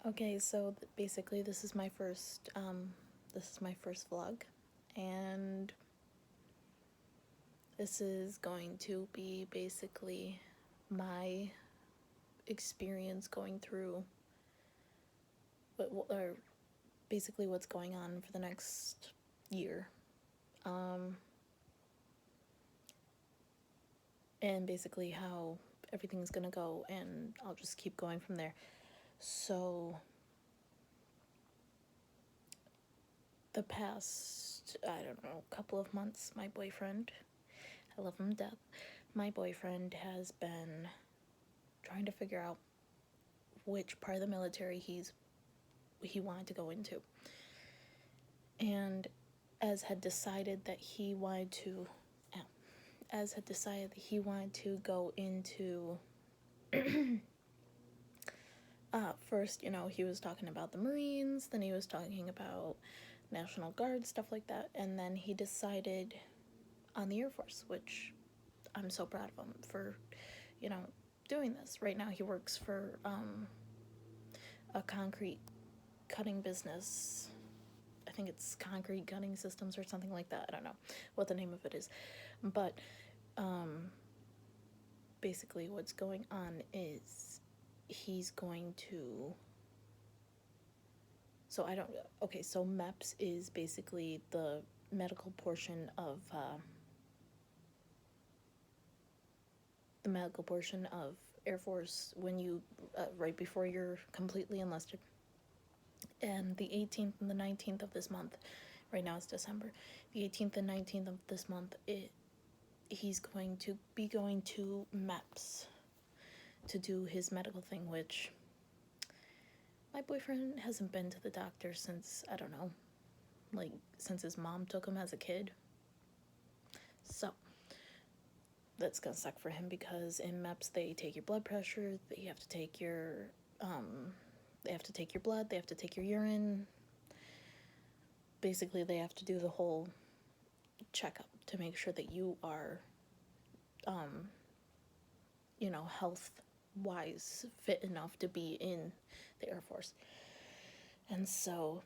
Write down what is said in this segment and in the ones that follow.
Okay, so basically this is my first vlog, and this is going to be basically my experience going through or basically what's going on for the next year. And basically how everything's gonna go, and I'll just keep going from there. So the past, I don't know, couple of months, my boyfriend, I love him to death, my boyfriend has been trying to figure out which part of the military he wanted to go into. And as had decided that he wanted to go into first, he was talking about the Marines, then he was talking about National Guard, stuff like that, and then he decided on the Air Force, which I'm so proud of him for, doing this. Right now he works for a concrete cutting business. I think it's Concrete Cutting Systems or something like that. I don't know what the name of it is. But basically what's going on is he's going to... So MEPS is basically the medical portion of Air Force when you right before you're completely enlisted. And the 18th and the 19th of this month, right now it's December, the 18th and 19th of this month, he's going to be going to MEPS to do his medical thing, which my boyfriend hasn't been to the doctor since, I don't know, like since his mom took him as a kid. So that's gonna suck for him, because in MEPS they take your blood pressure, they have to take your blood, they have to take your urine. Basically they have to do the whole checkup to make sure that you are health wise fit enough to be in the Air Force. And so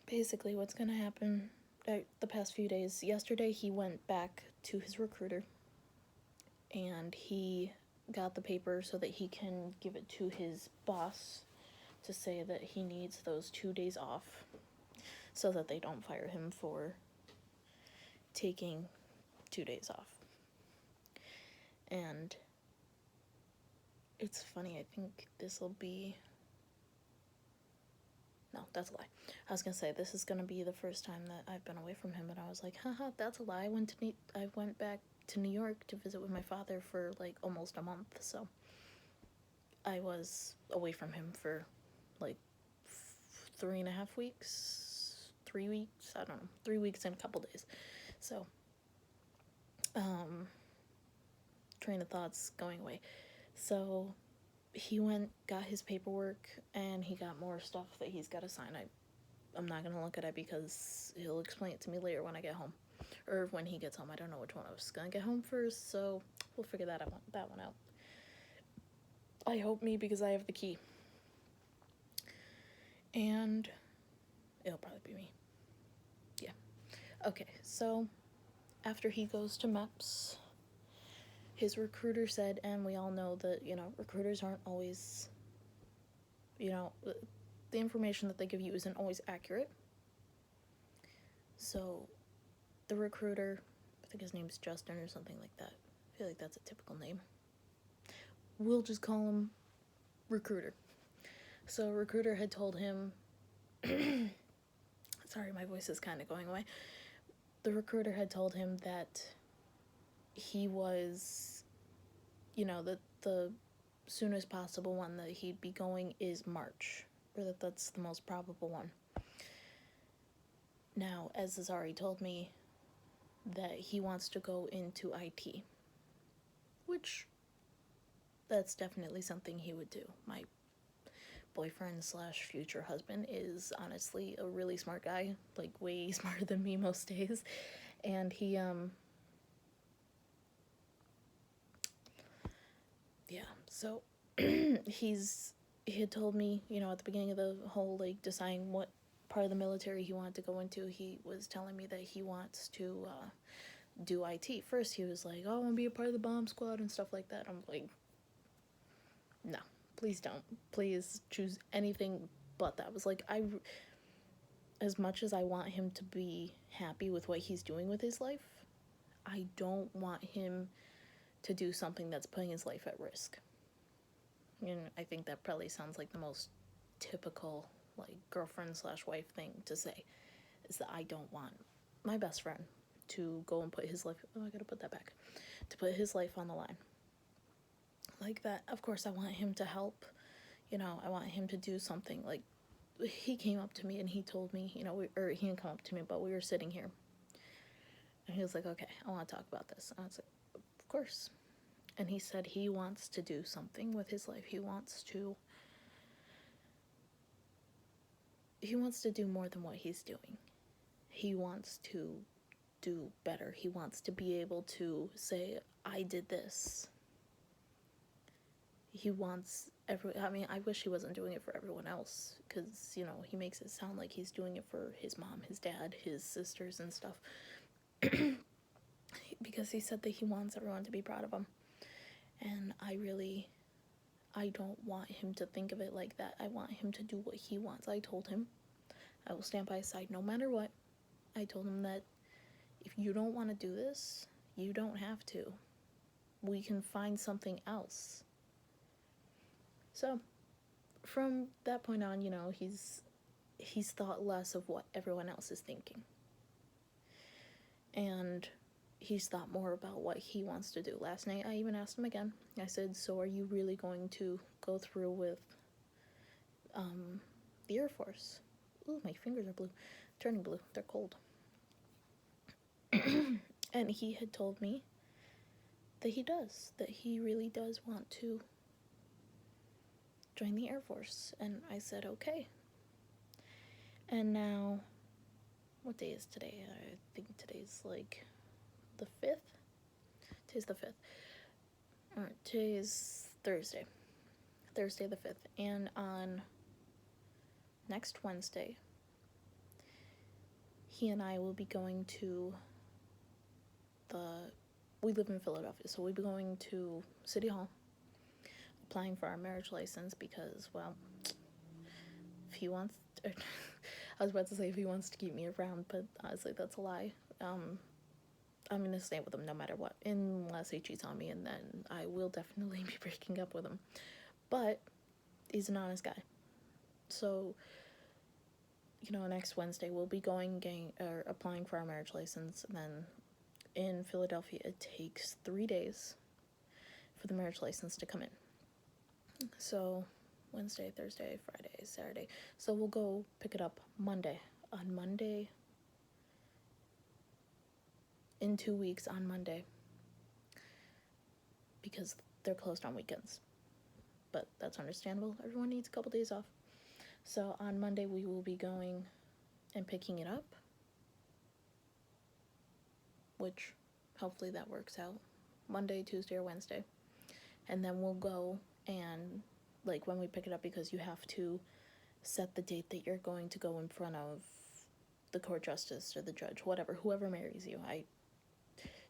basically what's gonna happen the past few days, yesterday he went back to his recruiter and he got the paper so that he can give it to his boss to say that he needs those 2 days off so that they don't fire him for taking 2 days off. And it's funny, I think this will be... No, that's a lie. I was gonna say, this is gonna be the first time that I've been away from him, and I was like, haha, that's a lie. I went back to New York to visit with my father for like almost a month, so I was away from him for like 3.5 weeks, 3 weeks, I don't know, 3 weeks and a couple days. So, train of thoughts going away. So he got his paperwork, and he got more stuff that he's got to sign. I'm not gonna look at it because he'll explain it to me later when I get home, or when he gets home. I don't know which one I was gonna get home first, so we'll figure that one out. I hope me, because I have the key, and it'll probably be me. Yeah. Okay, so after he goes to MEPS, his recruiter said, and we all know that, recruiters aren't always, the information that they give you isn't always accurate. So the recruiter, I think his name's Justin or something like that. I feel like that's a typical name. We'll just call him recruiter. So recruiter had told him, sorry, my voice is kind of going away. The recruiter had told him that he was, the soonest possible one that he'd be going is March, or that's the most probable one. Now, as Azari told me, that he wants to go into IT, which that's definitely something he would do. My boyfriend / future husband is honestly a really smart guy, like way smarter than me most days, and he so he's he had told me, you know, at the beginning of the whole, like, deciding what part of the military he wanted to go into, he was telling me that he wants to do IT. First, he was like, oh, I want to be a part of the bomb squad and stuff like that. I'm like, no, please don't. Please choose anything but that. I was like, as much as I want him to be happy with what he's doing with his life, I don't want him to do something that's putting his life at risk. And I think that probably sounds like the most typical, like, girlfriend slash wife thing to say, is that I don't want my best friend to go and put his life, oh, I gotta put that back, to put his life on the line like that. Of course, I want him to help, you know, I want him to do something. Like, he came up to me and he told me, you know, or he didn't come up to me, but we were sitting here, and he was like, okay, I want to talk about this. And I was like, of course. And he said he wants to do something with his life. He wants to do more than what he's doing. He wants to do better. He wants to be able to say, I did this. He wants I mean, I wish he wasn't doing it for everyone else, because, you know, he makes it sound like he's doing it for his mom, his dad, his sisters and stuff. Because he said that he wants everyone to be proud of him. And I don't want him to think of it like that. I want him to do what he wants. I told him I will stand by his side no matter what. I told him that if you don't want to do this, you don't have to. We can find something else. So, from that point on, you know, he's thought less of what everyone else is thinking. And he's thought more about what he wants to do. Last night, I even asked him again. I said, so are you really going to go through with the Air Force? Ooh, my fingers are blue. Turning blue. They're cold. And he had told me that he does. That he really does want to join the Air Force. And I said, okay. And now, what day is today? I think today's like the 5th. Today's the 5th. Alright, today's Thursday. Thursday the 5th. And on next Wednesday, he and I will be going to we live in Philadelphia, so we'll be going to City Hall, applying for our marriage license, because, well, if he wants, I was about to say if he wants to keep me around, but honestly, that's a lie. I'm gonna stay with him no matter what, unless he cheats on me, and then I will definitely be breaking up with him. But he's an honest guy, so, you know, next Wednesday we'll be applying for our marriage license, and then in Philadelphia it takes 3 days for the marriage license to come in. So Wednesday, Thursday, Friday, Saturday. So we'll go pick it up Monday. On Monday, in 2 weeks on Monday, because they're closed on weekends. But that's understandable. Everyone needs a couple days off. So on Monday we will be going and picking it up, which hopefully that works out. Monday, Tuesday, or Wednesday. And then we'll go and, like, when we pick it up, because you have to set the date that you're going to go in front of the court justice or the judge, whoever marries you. I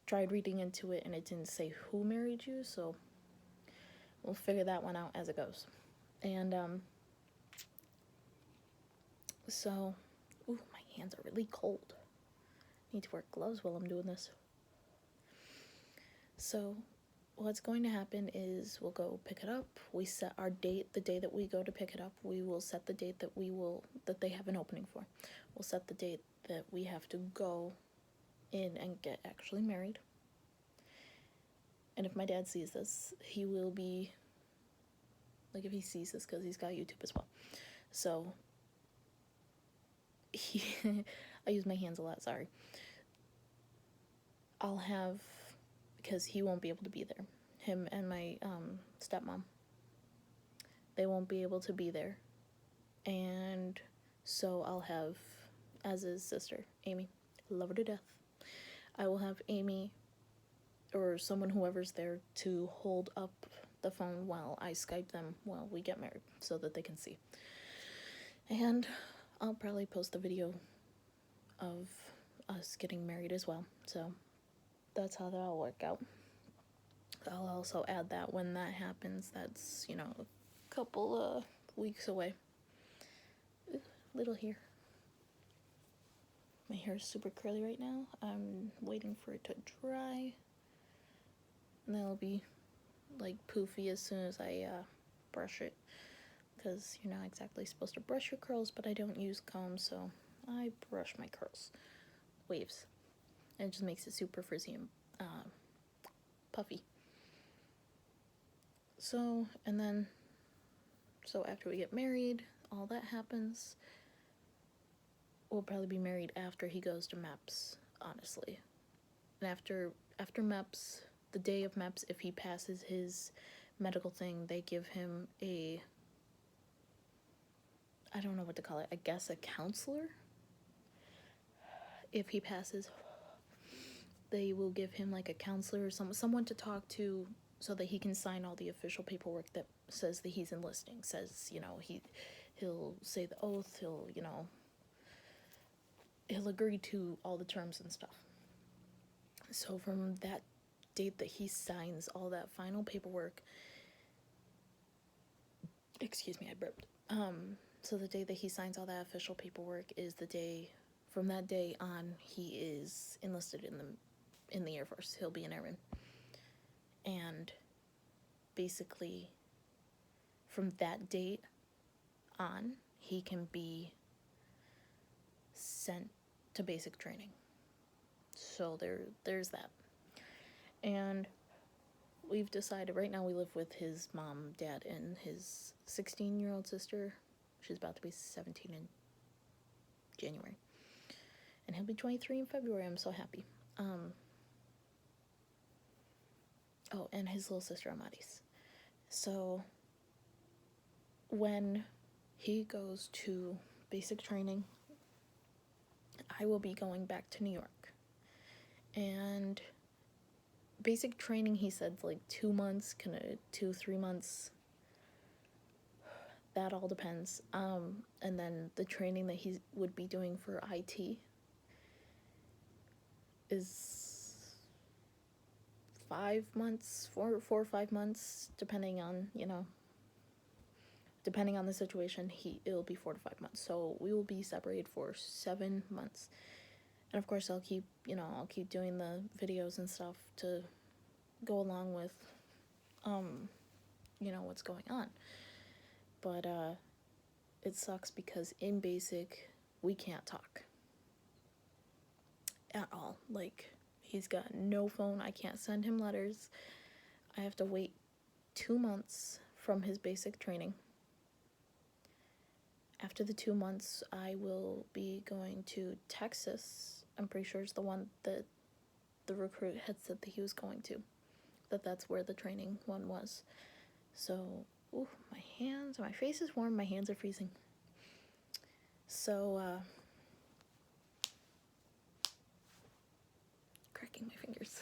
tried reading into it and it didn't say who married you, so we'll figure that one out as it goes. And so, ooh, my hands are really cold. I need to wear gloves while I'm doing this. So what's going to happen is we'll go pick it up. We set our date, the day that we go to pick it up. We will set the date that they have an opening for. We'll set the date that we have to go in and get actually married. And if my dad sees this, he will be, like, if he sees this, because he's got YouTube as well. So I use my hands a lot, sorry. I'll have, because he won't be able to be there. Him and my stepmom, they won't be able to be there. And so I'll have, as his sister, Amy, love her to death, I will have Amy, or someone, whoever's there, to hold up the phone while I Skype them while we get married so that they can see. And I'll probably post a video of us getting married as well. So that's how that'll work out. I'll also add that when that happens, that's, you know, a couple weeks away. Ooh, little hair. My hair is super curly right now. I'm waiting for it to dry. And that'll be like poofy as soon as I brush it. Because you're not exactly supposed to brush your curls, but I don't use combs, so I brush my curls. Waves. And it just makes it super frizzy and puffy. So, and then, so after we get married, all that happens. We'll probably be married after he goes to MEPS, honestly. And after MEPS, the day of MEPS, if he passes his medical thing, they give him a, I don't know what to call it, I guess a counselor? If he passes, they will give him like a counselor or someone to talk to so that he can sign all the official paperwork that says that he's enlisting, says, you know, he'll say the oath, he'll, you know, he'll agree to all the terms and stuff. So from that date that he signs all that final paperwork, excuse me, I burped. So the day that he signs all that official paperwork is the day, from that day on, he is enlisted in the Air Force. He'll be an airman. And basically, from that date on, he can be sent to basic training. So there's that. And we've decided, right now we live with his mom, dad, and his 16-year-old sister. She's about to be 17 in January. And he'll be 23 in February. I'm so happy. Oh, and his little sister, Amadis. So when he goes to basic training, I will be going back to New York. And basic training, he said, like 2 months, 2-3 months. That all depends. And then the training that he would be doing for IT is 5 months, 4 or 5 months, depending on, you know, depending on the situation. It'll be 4 to 5 months. So we will be separated for 7 months. And of course I'll keep doing the videos and stuff to go along with, you know, what's going on. But it sucks because in basic, we can't talk at all. Like, he's got no phone. I can't send him letters. I have to wait 2 months from his basic training. After the 2 months, I will be going to Texas. I'm pretty sure it's the one that the recruit had said that he was going to. That's where the training one was. So, ooh, my face is warm, my hands are freezing. So, cracking my fingers.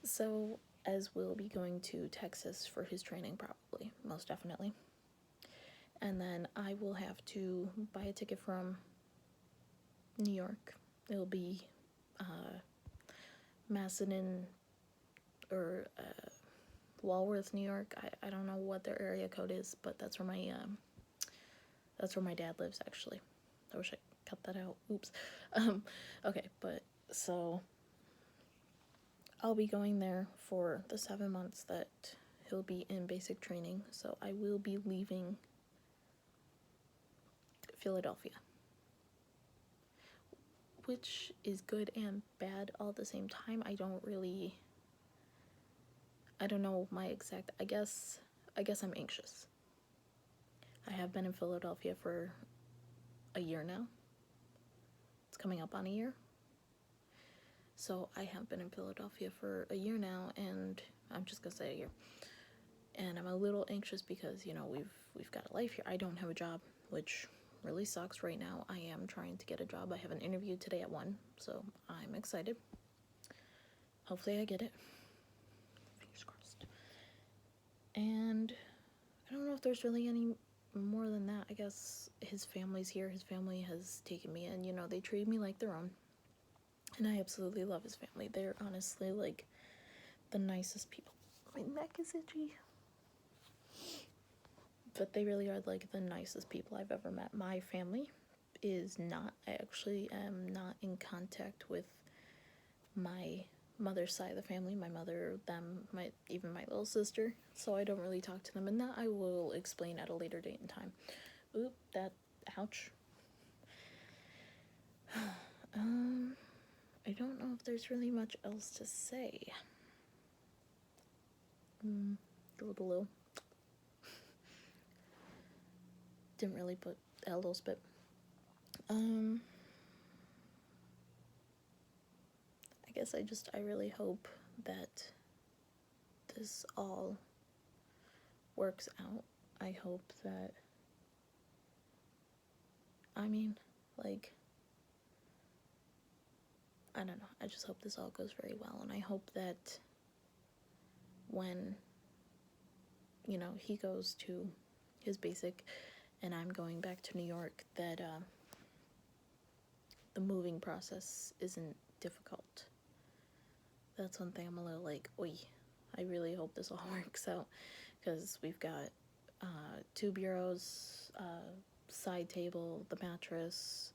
So, as we'll be going to Texas for his training, probably, most definitely. And then I will have to buy a ticket from New York. It'll be Macedon or Walworth, New York. I don't know what their area code is, but that's where my dad lives, actually. I wish I cut that out. Oops. Okay, but so I'll be going there for the 7 months that he'll be in basic training. So I will be leaving Philadelphia, which is good and bad all at the same time. I don't know my exact, I guess I'm anxious. I have been in Philadelphia for a year now. It's coming up on a year. So I have been in Philadelphia for a year now, and I'm just gonna say a year. And I'm a little anxious because, you know, we've got a life here. I don't have a job, which really sucks right now. I am trying to get a job. I have an interview today at 1, so I'm excited. Hopefully I get it. Fingers crossed. And I don't know if there's really any more than that. I guess his family's here. His family has taken me in. You know, they treat me like their own. And I absolutely love his family. They're honestly like the nicest people. My neck is itchy. But they really are like the nicest people I've ever met. My family is not. I actually am not in contact with my mother's side of the family, my mother, them, even my little sister. So I don't really talk to them, and that I will explain at a later date and time. Oop, that, ouch. I don't know if there's really much else to say. Drooled a little. Didn't really put a little spit. I guess I really hope that this all works out. I hope that, I mean, like, I don't know. I just hope this all goes very well. And I hope that when, you know, he goes to his basic and I'm going back to New York, that the moving process isn't difficult. That's one thing I'm a little like, oi. I really hope this all works out, because we've got 2 bureaus, side table, the mattress,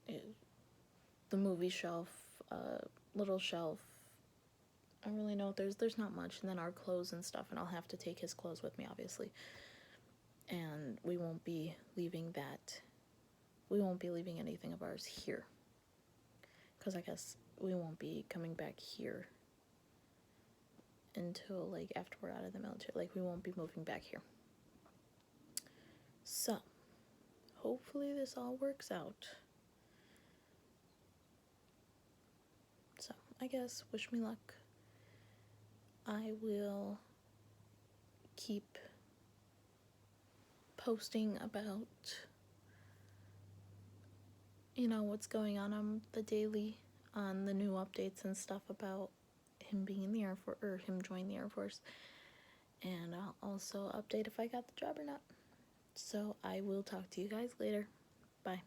the movie shelf, little shelf. I don't really know. There's not much, and then our clothes and stuff, and I'll have to take his clothes with me, obviously. And we won't be leaving that. We won't be leaving anything of ours here, because I guess we won't be coming back here until like after we're out of the military. Like, we won't be moving back here. So hopefully this all works out. So I guess wish me luck. I will keep posting about, you know, what's going on the daily, on the new updates and stuff about him being in the Air Force, or him joining the Air Force. And I'll also update if I got the job or not. So I will talk to you guys later. Bye.